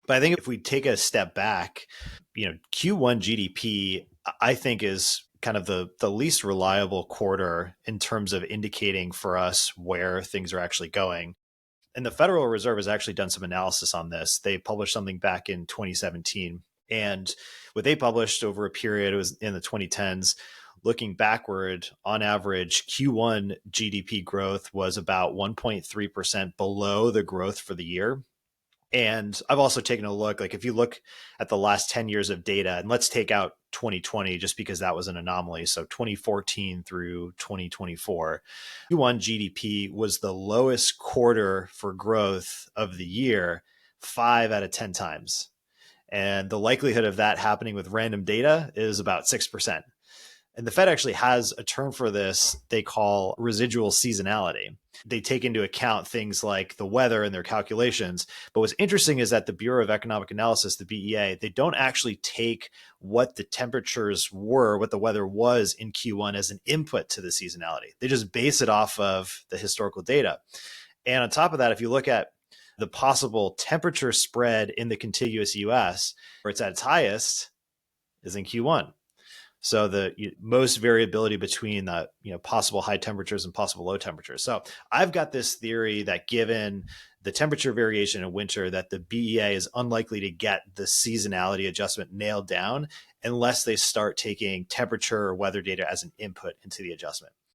But I think if we take a step back, Q1 GDP, I think is kind of the least reliable quarter in terms of indicating for us where things are actually going. And the Federal Reserve has actually done some analysis on this. They published something back in 2017. And what they published over a period, it was in the 2010s, looking backward, on average, Q1 GDP growth was about 1.3% below the growth for the year. And I've also taken a look, like if you look at the last 10 years of data, and let's take out 2020 just because that was an anomaly. So 2014 through 2024, Q1 GDP was the lowest quarter for growth of the year 5 out of 10 times. And the likelihood of that happening with random data is about 6%. And the Fed actually has a term for this they call residual seasonality. They take into account things like the weather in their calculations. But what's interesting is that the Bureau of Economic Analysis, the BEA, they don't actually take what the temperatures were, what the weather was in Q1 as an input to the seasonality. They just base it off of the historical data. And on top of that, if you look at the possible temperature spread in the contiguous US, where it's at its highest, is in Q1. So the most variability between the possible high temperatures and possible low temperatures. So I've got this theory that given the temperature variation in winter, that the BEA is unlikely to get the seasonality adjustment nailed down unless they start taking temperature or weather data as an input into the adjustment.